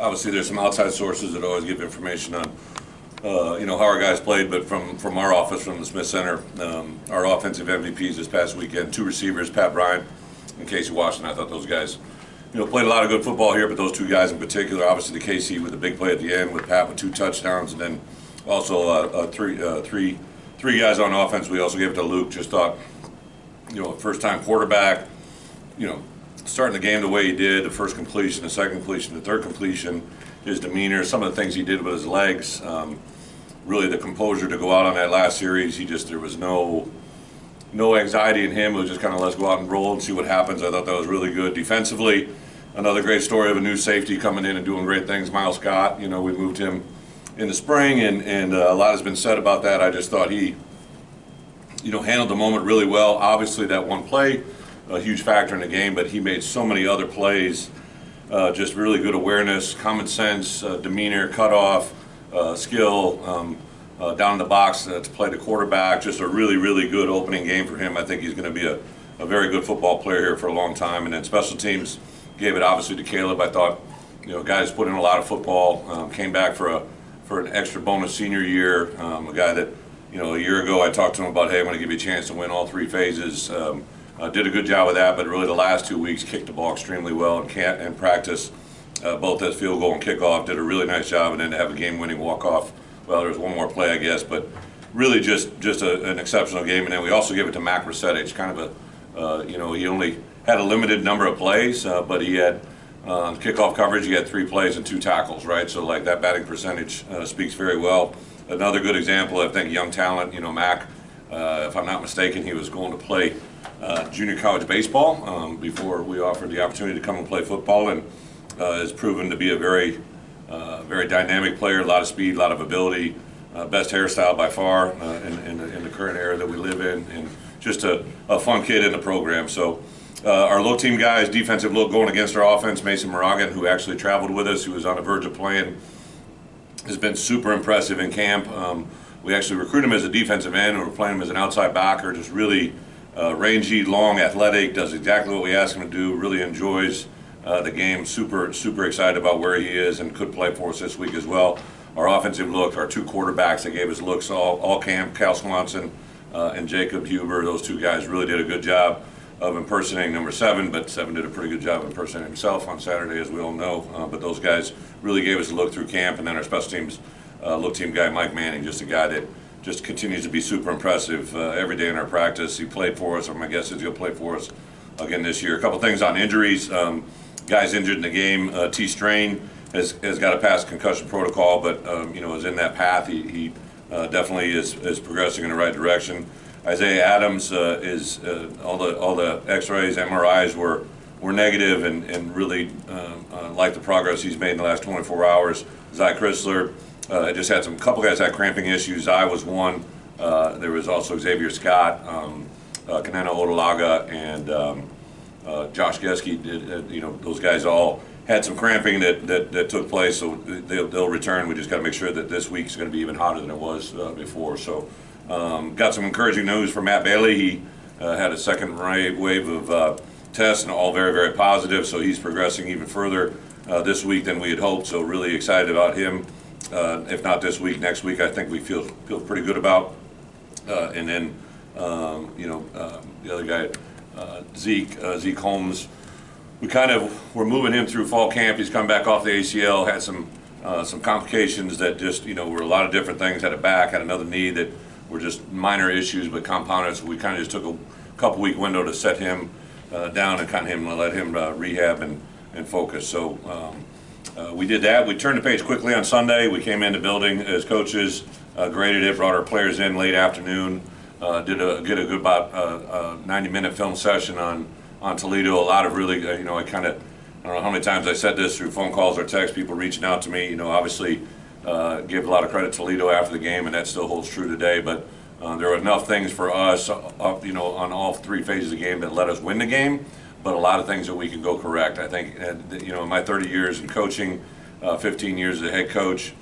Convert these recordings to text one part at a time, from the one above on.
obviously there's some outside sources that always give information on how our guys played, but from our office, from the Smith Center, our offensive MVPs this past weekend, 2 receivers, Pat Bryant and Casey Washington. I thought those guys, played a lot of good football here, but those 2 guys in particular, obviously the Casey with the big play at the end, with Pat with 2 touchdowns, and then also three guys on offense. We also gave it to Luke. Just thought, first-time quarterback, starting the game the way he did, the first completion, the second completion, the third completion, his demeanor, some of the things he did with his legs, really the composure to go out on that last series. There was no anxiety in him. It was just kind of, let's go out and roll and see what happens. I thought that was really good. Defensively, another great story of a new safety coming in and doing great things. Miles Scott, we moved him in the spring, and a lot has been said about that. I just thought he, handled the moment really well. Obviously, that one play, a huge factor in the game, but he made so many other plays. Just really good awareness, common sense, demeanor, cutoff, skill, down in the box to play the quarterback. Just a really, really good opening game for him. I think he's going to be a very good football player here for a long time. And then special teams gave it obviously to Caleb. I thought, guys put in a lot of football, came back for an extra bonus senior year. A guy that, a year ago I talked to him about, hey, I'm going to give you a chance to win all 3 phases. Did a good job with that, but really the last 2 weeks kicked the ball extremely well in practice, both as field goal and kickoff. Did a really nice job, and then to have a game-winning walk-off. Well, there was one more play, I guess, but really just an exceptional game. And then we also gave it to Mac Resetich, kind of he only had a limited number of plays, but he had kickoff coverage. He had 3 plays and 2 tackles, right? So like that batting percentage speaks very well. Another good example, I think, young talent. Mac, if I'm not mistaken, he was going to play junior college baseball before we offered the opportunity to come and play football, and has proven to be a very dynamic player, a lot of speed, a lot of ability, best hairstyle by far in the current era that we live in, and just a fun kid in the program. So our low team guys, defensive look going against our offense, Mason Moragan, who actually traveled with us, who was on the verge of playing, has been super impressive in camp. We actually recruited him as a defensive end, and we're playing him as an outside backer, just really rangy, long, athletic, does exactly what we ask him to do, really enjoys the game, super excited about where he is, and could play for us this week as well. Our offensive look, our 2 quarterbacks that gave us looks all camp, Cal Swanson and Jacob Huber, those 2 guys really did a good job of impersonating number 7, but 7 did a pretty good job impersonating himself on Saturday, as we all know. But those guys really gave us a look through camp, and then our special teams look team guy, Mike Manning, just a guy that just continues to be super impressive every day in our practice. He played for us, or my guess is he'll play for us again this year. A couple things on injuries. Guys injured in the game. T. Strain has got to pass concussion protocol, but is in that path. He definitely is progressing in the right direction. Isaiah Adams is all the X-rays, MRIs were negative, and really like the progress he's made in the last 24 hours. Zy Chrysler just had couple guys had cramping issues. Zy was one. There was also Xavier Scott, Kanena Odolaga, and Josh Geske did. Those guys all had some cramping that took place, so they'll return. We just got to make sure that this week's going to be even hotter than it was before. So got some encouraging news for Matt Bailey. He had a second wave of tests, and all very, very positive, so he's progressing even further this week than we had hoped. So really excited about him. If not this week, next week, I think we feel pretty good about. And then the other guy, Zeke Holmes, we're moving him through fall camp. He's come back off the ACL, had some complications that just were a lot of different things. Had a back, had another knee that were just minor issues but compounded. So we kind of just took a couple week window to set him down and let him rehab and focus. So we did that. We turned the page quickly on Sunday. We came in the building as coaches, graded it, brought our players in late afternoon, did a good about 90-minute film session on Toledo. A lot of really, I don't know how many times I said this through phone calls or text, people reaching out to me. Obviously give a lot of credit to Toledo after the game, and that still holds true today. But there were enough things for us, on all 3 phases of the game that let us win the game, but a lot of things that we can go correct. I think, in my 30 years in coaching, 15 years as a head coach,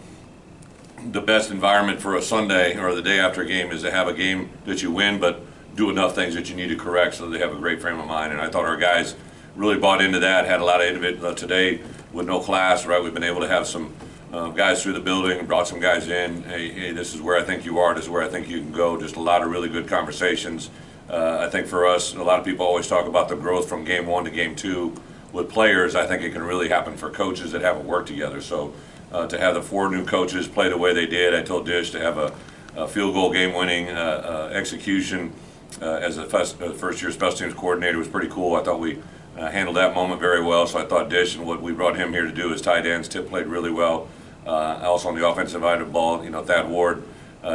the best environment for a Sunday or the day after a game is to have a game that you win, but do enough things that you need to correct so they have a great frame of mind. And I thought our guys really bought into that, had a lot of it today. with no class, right? We've been able to have some guys through the building, brought some guys in. Hey, this is where I think you are. This is where I think you can go. Just a lot of really good conversations. I think for us, a lot of people always talk about the growth from game 1 to game 2 with players. I think it can really happen for coaches that haven't worked together. So to have the 4 new coaches play the way they did, I told Dish to have a field goal game-winning execution as a first-year special teams coordinator was pretty cool. I thought we handled that moment very well. So I thought Dish and what we brought him here to do as tight ends, Tip played really well. Also on the offensive side of the ball, Thad Ward,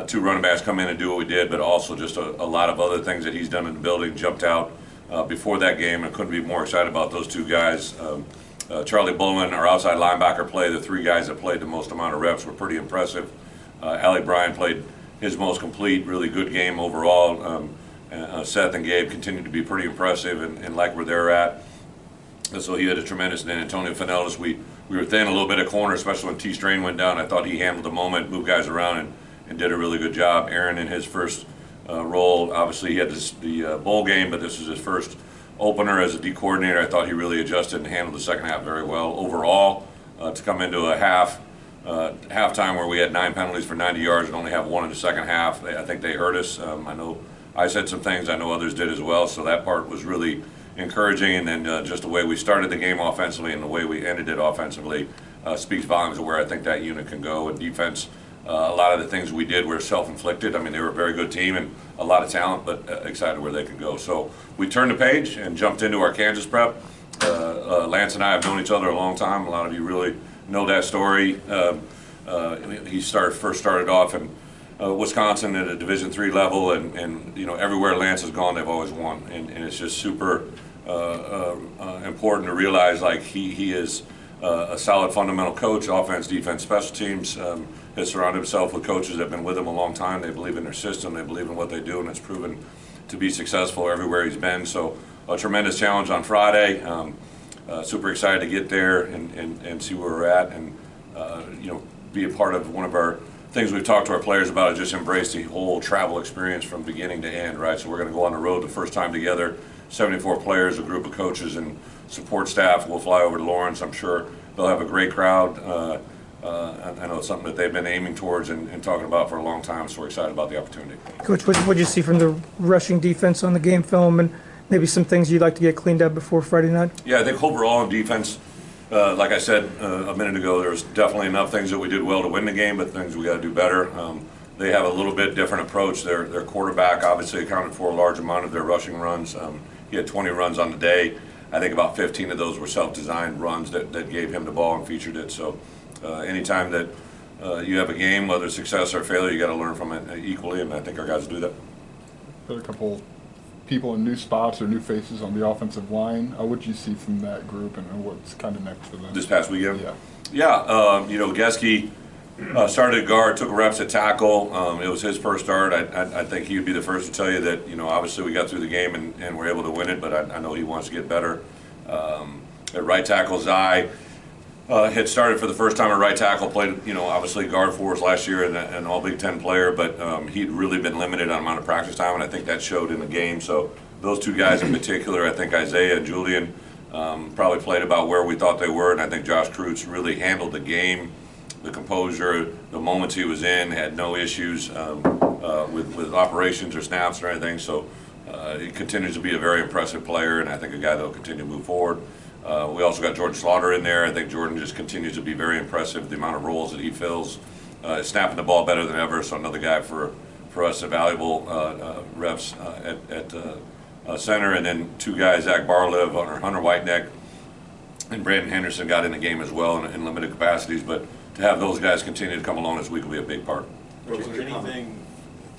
2 running backs come in and do what we did, but also just a lot of other things that he's done in the building jumped out before that game, and couldn't be more excited about those 2 guys. Charlie Bowman, our outside linebacker play, the 3 guys that played the most amount of reps were pretty impressive. Allie Bryan played his most complete, really good game overall. Seth and Gabe continued to be pretty impressive and like where they're at. And so he had a tremendous day. Antonio Finellis, we were thin a little bit at corner, especially when T. Strain went down. I thought he handled the moment, moved guys around, and did a really good job. Aaron in his first role, obviously he had the bowl game, but this was his first opener as a D coordinator. I thought he really adjusted and handled the second half very well. Overall, to come into a halftime where we had 9 penalties for 90 yards and only have 1 in the second half, I think they hurt us. I know I said some things, I know others did as well, so that part was really encouraging. And then just the way we started the game offensively and the way we ended it offensively speaks volumes of where I think that unit can go. And defense, a lot of the things we did were self-inflicted. I mean, they were a very good team and a lot of talent, but excited where they can go. So we turned the page and jumped into our Kansas prep. Lance and I have known each other a long time. A lot of you really know that story. He first started off in Wisconsin at a Division III level, and everywhere Lance has gone, they've always won. And it's just super important to realize, like, he is a solid fundamental coach, offense, defense, special teams. Has surrounded himself with coaches that have been with him a long time. They believe in their system, they believe in what they do, and it's proven to be successful everywhere he's been. So a tremendous challenge on Friday. Super excited to get there and see where we're at, and be a part of one of our things we've talked to our players about is just embrace the whole travel experience from beginning to end, right? So we're going to go on the road the first time together, 74 players, a group of coaches and support staff. We'll fly over to Lawrence. I'm sure they'll have a great crowd. I know it's something that they've been aiming towards and talking about for a long time, so we're excited about the opportunity. Coach, what did you see from the rushing defense on the game film, and maybe some things you'd like to get cleaned up before Friday night? Yeah, I think overall in defense, like I said a minute ago, there was definitely enough things that we did well to win the game, but things we got to do better. They have a little bit different approach. Their quarterback obviously accounted for a large amount of their rushing runs. He had 20 runs on the day. I think about 15 of those were self-designed runs that gave him the ball and featured it. So anytime that you have a game, whether it's success or failure, you got to learn from it equally, and I think our guys do that. Got a couple people in new spots or new faces on the offensive line. What did you see from that group, and what's kind of next for them? This past weekend? Yeah. Geske started at guard, took reps at tackle. It was his first start. I think he would be the first to tell you that, obviously we got through the game and were able to win it, but I know he wants to get better. At right tackle, Zai had started for the first time at right tackle, played, obviously guard for us last year and an all Big Ten player, but he'd really been limited on amount of practice time, and I think that showed in the game. So those 2 guys in particular, I think Isaiah and Julian probably played about where we thought they were, and I think Josh Kreutz really handled the game, the composure, the moments he was in, had no issues with operations or snaps or anything. So he continues to be a very impressive player, and I think a guy that will continue to move forward. We also got Jordan Slaughter in there. I think Jordan just continues to be very impressive, the amount of roles that he fills, snapping the ball better than ever. So another guy for us, a valuable reps at center. And then 2 guys, Zach Barliv, Hunter Whiteneck, and Brandon Henderson got in the game as well in limited capacities. But to have those guys continue to come along this week will be a big part. Was there anything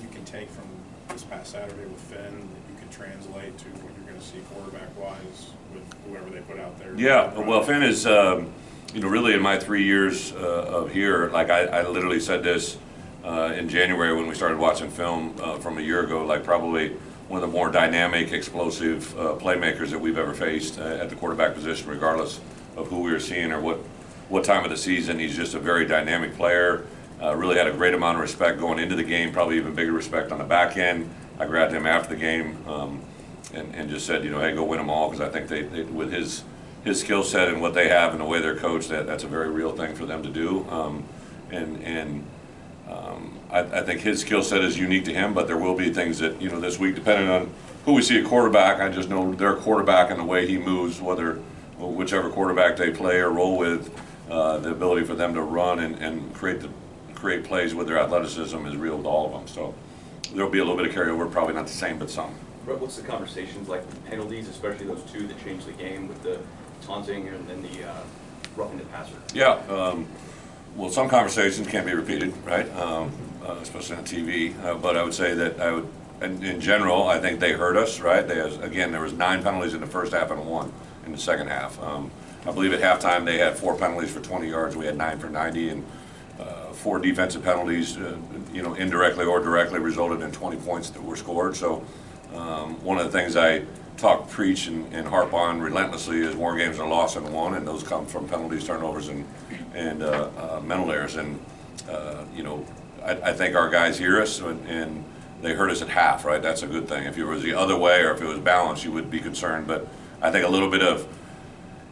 you can take from this past Saturday with Finn that you can translate to what you're going to see quarterback-wise with whoever they put out there? Yeah, well, Finn is, really in my 3 years of here, like I literally said this in January when we started watching film from a year ago, like probably one of the more dynamic, explosive playmakers that we've ever faced at the quarterback position, regardless of who we were seeing or what time of the season. He's just a very dynamic player. Really had a great amount of respect going into the game, probably even bigger respect on the back end. I grabbed him after the game and just said, hey, go win them all, because I think they with his his skill set and what they have and the way they're coached, that's a very real thing for them to do. I think his skill set is unique to him, but there will be things that, this week, depending on who we see at quarterback, I just know their quarterback and the way he moves, whichever quarterback they play or roll with, the ability for them to run and create plays with their athleticism is real to all of them. So there'll be a little bit of carryover, probably not the same, but some. What's the conversations like with penalties, especially those two that changed the game with the taunting and then the roughing the passer? Yeah, well, some conversations can't be repeated, right? Especially on TV. But I would say that in general, I think they hurt us, right? There was 9 penalties in the first half and 1 in the second half. I believe at halftime they had 4 penalties for 20 yards. We had 9 for 90, and 4 defensive penalties, indirectly or directly resulted in 20 points that were scored. So one of the things I preach, and harp on relentlessly is more games are lost than won, and those come from penalties, turnovers, and mental errors. And I think our guys hear us, and they hurt us at half, right? That's a good thing. If it was the other way or if it was balanced, you would be concerned. But I think a little bit of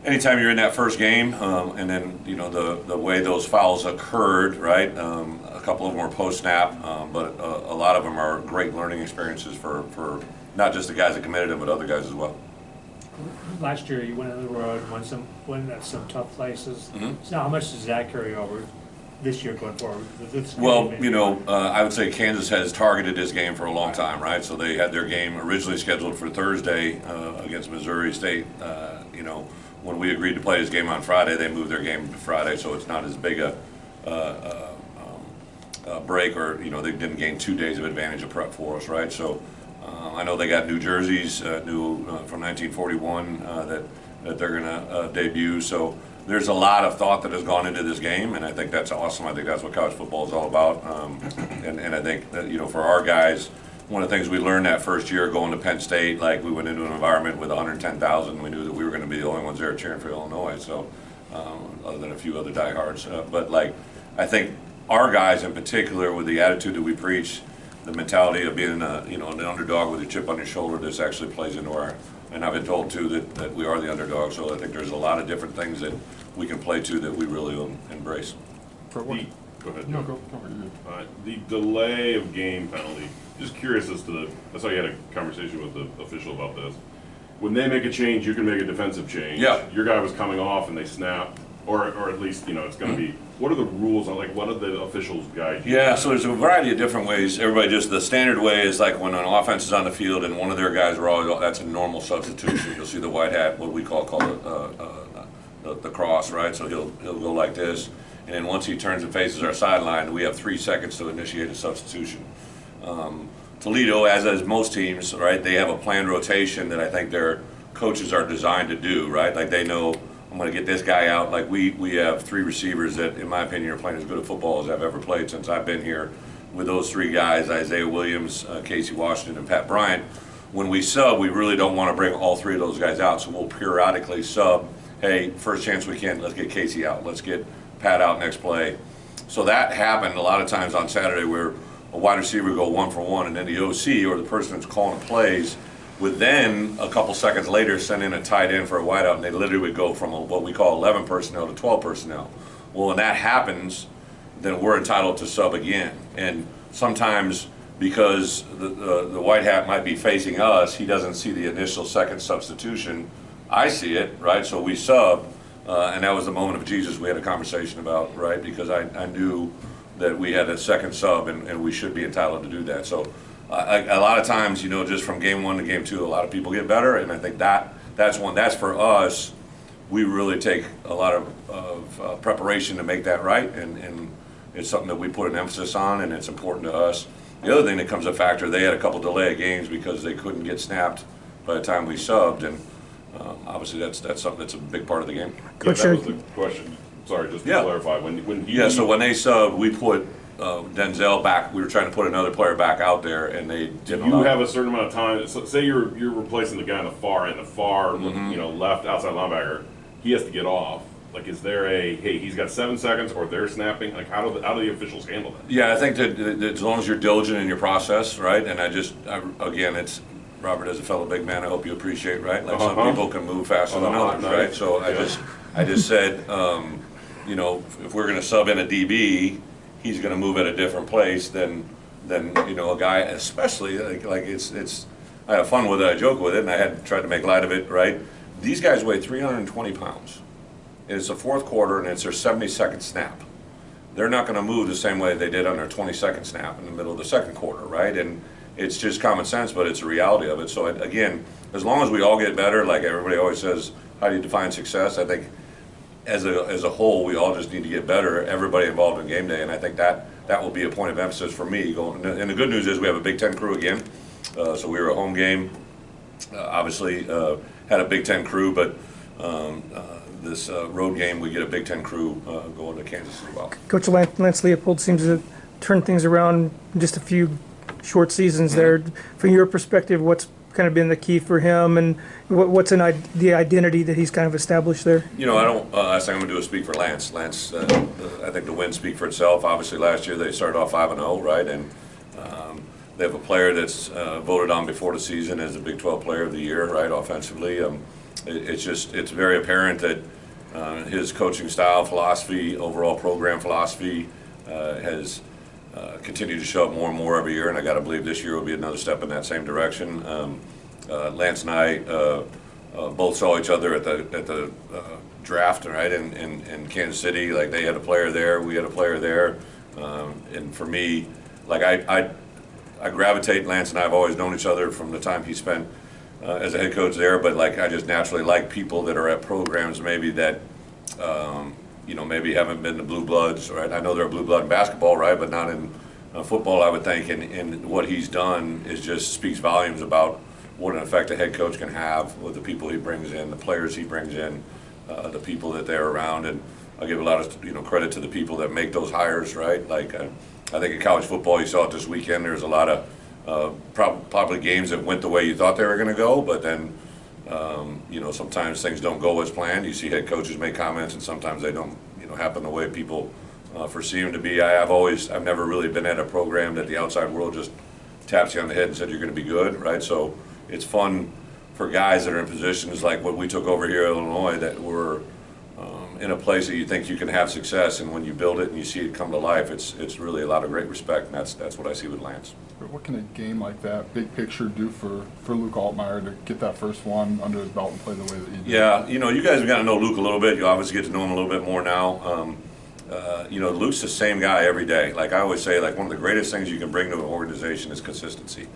anytime you're in that first game, and then the way those fouls occurred, right? A couple of them were post snap, but a lot of them are great learning experiences for not just the guys that committed them, but other guys as well. Last year you went on the road, won at some tough places. Mm-hmm. So how much does that carry over this year going forward? Well, I would say Kansas has targeted this game for a long time, right? So they had their game originally scheduled for Thursday against Missouri State. When we agreed to play this game on Friday, they moved their game to Friday, so it's not as big a break, or they didn't gain 2 days of advantage of prep for us, right? So I know they got new jerseys, from 1941 that they're going to debut. So there's a lot of thought that has gone into this game, and I think that's awesome. I think that's what college football is all about. And I think that for our guys, one of the things we learned that first year going to Penn State, like we went into an environment with 110,000. We knew that we were going to be the only ones there cheering for Illinois. So other than a few other diehards, but I think our guys in particular, with the attitude that we preach, the mentality of being an underdog with a chip on your shoulder, this actually plays into our. And I've been told too that we are the underdog. So I think there's a lot of different things that we can play to that we really embrace. For what? Go ahead. No, go ahead. The delay of game penalty. Just curious as to I saw you had a conversation with the official about this. When they make a change, you can make a defensive change. Yeah. Your guy was coming off and they snapped, or at least it's going to be. What are the rules on what are the officials guide you? Yeah, so there's a variety of different ways. The standard way is like when an offense is on the field and one of their guys that's a normal substitution. You'll see the white hat, what we call the cross, right? So he'll go like this, and then once he turns and faces our sideline, we have 3 seconds to initiate a substitution. Toledo, as most teams, right, they have a planned rotation that I think their coaches are designed to do, right? Like they know, I'm going to get this guy out. Like we have 3 receivers that, in my opinion, are playing as good at football as I've ever played since I've been here. With those 3 guys, Isaiah Williams, Casey Washington, and Pat Bryant, when we sub, we really don't want to bring all 3 of those guys out. So we'll periodically sub. Hey, first chance we can, let's get Casey out. Let's get Pat out next play. So that happened a lot of times on Saturday where a wide receiver would go 1 for 1, and then the OC or the person that's calling plays would then, a couple seconds later, send in a tight end for a wideout, and they literally would go from what we call 11 personnel to 12 personnel. Well, when that happens, then we're entitled to sub again. And sometimes, because the white hat might be facing us, he doesn't see the initial second substitution. I see it, right? So we sub, and that was the moment of Jesus we had a conversation about, right? Because I knew that we had a second sub, and we should be entitled to do that. So a lot of times, just from game 1 to game 2, a lot of people get better, and I think that's for us. We really take a lot of preparation to make that right, and it's something that we put an emphasis on, and it's important to us. The other thing that comes a factor, they had a couple delay of games because they couldn't get snapped by the time we subbed, and obviously that's something that's a big part of the game. Coach, that was the question. Sorry, just to clarify. So when they subbed, we put Denzel back. We were trying to put another player back out there, and they didn't. You have a certain amount of time. So say you're replacing the guy on the far end, left outside linebacker. He has to get off. Like, is there he's got 7 seconds, or they're snapping? Like, how do the officials handle that? Yeah, I think that as long as you're diligent in your process, right? And again, Robert, as a fellow big man, I hope you appreciate, right? Like some Uh-huh. people can move faster than others, Nice. right? So Yeah. I just said, you know, if we're gonna sub in a DB, he's gonna move at a different place than you know, a guy, especially like it's. I have fun with it, I joke with it, and I had tried to make light of it, right? These guys weigh 320 pounds. It's the fourth quarter, and it's their 72nd snap. They're not gonna move the same way they did on their 22nd snap in the middle of the second quarter, right? And it's just common sense, but it's a reality of it. So again, as long as we all get better, like everybody always says, how do you define success? I think as a whole, we all just need to get better, everybody involved in game day, and I think that will be a point of emphasis for me. And the good news is we have a Big Ten crew again, so we were a home game, obviously had a Big Ten crew, but this road game, we get a Big Ten crew going to Kansas as well. Coach Lance Leopold seems to turn things around in just a few short seasons there. From your perspective, what's kind of been the key for him, and what's the identity that he's kind of established there? You know, I don't. Last thing I'm gonna do is speak for Lance. Lance, I think the wins speak for itself. Obviously, last year they started off 5-0, right? And they have a player that's voted on before the season as the Big 12 Player of the Year, right? Offensively, it's very apparent that his coaching style, philosophy, overall program philosophy has continued to show up more and more every year. And I got to believe this year will be another step in that same direction. Lance and I both saw each other at the draft, right, in Kansas City. Like, they had a player there, we had a player there, and for me, like I gravitate. Lance and I have always known each other from the time he spent as a head coach there. But like, I just naturally like people that are at programs maybe that you know, maybe haven't been the blue bloods, right? I know they're a blue blood in basketball, right, but not in football, I would think. And what he's done is just speaks volumes about what an effect a head coach can have with the people he brings in, the players he brings in, the people that they're around. And I give a lot of credit to the people that make those hires, right? Like I think in college football, you saw it this weekend. There's a lot of probably games that went the way you thought they were going to go, but then you know, sometimes things don't go as planned. You see head coaches make comments, and sometimes they don't, happen the way people foresee them to be. I've never really been at a program that the outside world just taps you on the head and said you're going to be good, right? So it's fun for guys that are in positions like what we took over here in Illinois, that were in a place that you think you can have success, and when you build it and you see it come to life, it's really a lot of great respect, and that's what I see with Lance. What can a game like that, big picture, do for Luke Altmaier to get that first one under his belt and play the way that he did? Yeah, you guys have gotten to know Luke a little bit. You obviously get to know him a little bit more now. Luke's the same guy every day. Like I always say, like, one of the greatest things you can bring to an organization is consistency.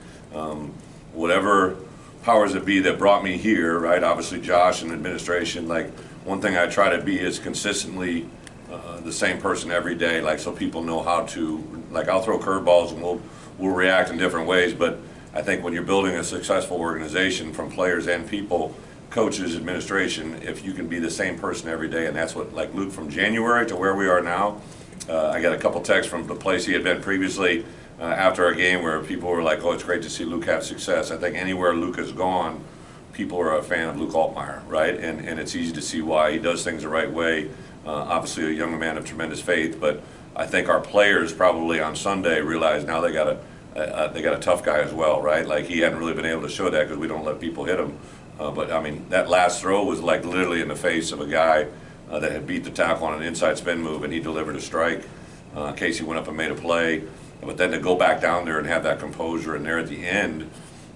Whatever powers that be that brought me here, right? Obviously Josh and administration, like, one thing I try to be is consistently the same person every day, like, so people know how to, like, I'll throw curveballs and we'll react in different ways, but I think when you're building a successful organization from players and people, coaches, administration, if you can be the same person every day, and that's what, like, Luke, from January to where we are now, I got a couple texts from the place he had been previously after our game where people were like, oh, it's great to see Luke have success. I think anywhere Luke has gone, people are a fan of Luke Altmaier, right? And it's easy to see why. He does things the right way. Obviously a young man of tremendous faith, but I think our players probably on Sunday realize now they got a tough guy as well, right? Like, he hadn't really been able to show that because we don't let people hit him. But I mean, that last throw was like literally in the face of a guy that had beat the tackle on an inside spin move, and he delivered a strike. Casey went up and made a play, but then to go back down there and have that composure, and there at the end,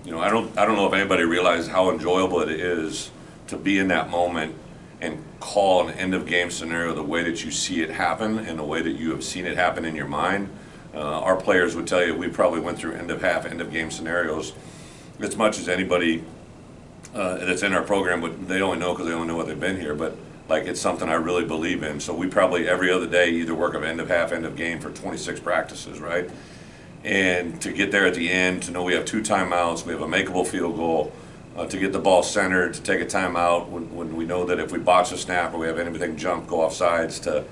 I don't know if anybody realizes how enjoyable it is to be in that moment and call an end of game scenario the way that you see it happen and the way that you have seen it happen in your mind. Our players would tell you we probably went through end of half, end of game scenarios as much as anybody that's in our program, but they only know because they only know what they've been here. But like, it's something I really believe in. So we probably every other day either work of end of half, end of game for 26 practices, right? And to get there at the end, to know we have 2 timeouts, we have a makeable field goal, to get the ball centered, to take a timeout when we know that if we botch a snap or we have anything jump, go off sides, to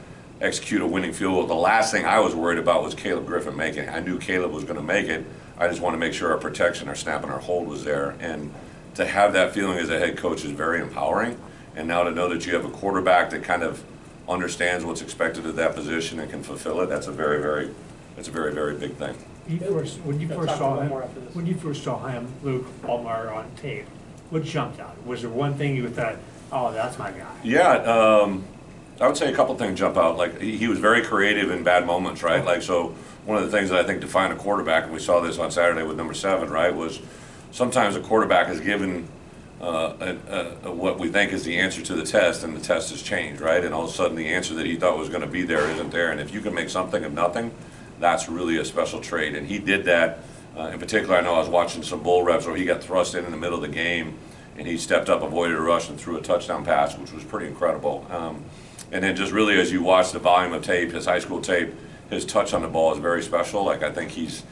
execute a winning field goal. The last thing I was worried about was Caleb Griffin making it. I knew Caleb was going to make it. I just want to make sure our protection, our snap, and our hold was there. And to have that feeling as a head coach is very empowering. And now to know that you have a quarterback that kind of understands what's expected of that position and can fulfill it, that's a very, very big thing. When you We'll first talk saw about him, more after this. when you first saw him, Luke Ballmeyer on tape, what jumped out? Was there one thing you thought, oh, that's my guy? Yeah, I would say a couple things jump out. Like he was very creative in bad moments, right? Like so, one of the things that I think define a quarterback, and we saw this on Saturday with number 7, right, was sometimes a quarterback is given what we think is the answer to the test, and the test has changed, right? And all of a sudden, the answer that he thought was going to be there isn't there. And if you can make something of nothing, that's really a special trait. And he did that. In particular, I know I was watching some bull reps where he got thrust in the middle of the game, and he stepped up, avoided a rush, and threw a touchdown pass, which was pretty incredible. And then just really as you watch the volume of tape, his high school tape, his touch on the ball is very special. Like I think he's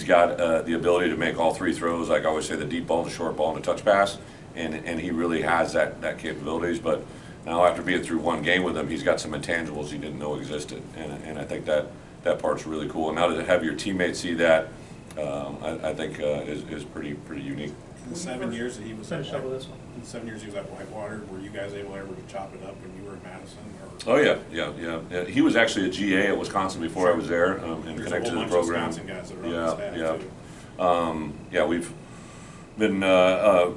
got the ability to make all 3 throws. Like I always say, the deep ball, the short ball, and the touch pass. And he really has that capabilities. But now after being through one game with him, he's got some intangibles he didn't know existed. And I think that part's really cool. And now to have your teammates see that, I think is pretty unique. In the 7 years that he was Finish up with this one. in the 7 years he was at Whitewater, were you guys able ever to chop it up when you were in Madison? Oh yeah. He was actually a GA at Wisconsin before I was there, and There's a connected to whole the bunch of program. Wisconsin guys that are on the staff too. Yeah, we've been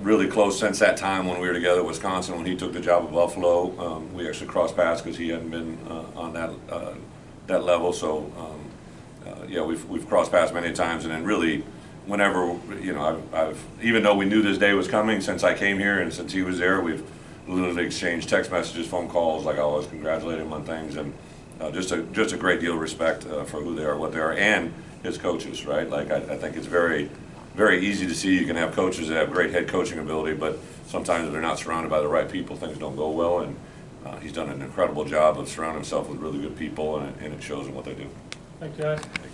really close since that time when we were together at Wisconsin when he took the job at Buffalo. We actually crossed paths because he hadn't been on that level. So yeah, we've crossed paths many times, and then really whenever I've even though we knew this day was coming since I came here and since he was there, we've literally exchanged text messages, phone calls. Like I always congratulate him on things, and just a great deal of respect for who they are, what they are, and his coaches. Right? Like I think it's very easy to see. You can have coaches that have great head coaching ability, but sometimes if they're not surrounded by the right people, things don't go well. And he's done an incredible job of surrounding himself with really good people, and it shows in what they do. Thank you, guys. Thank you.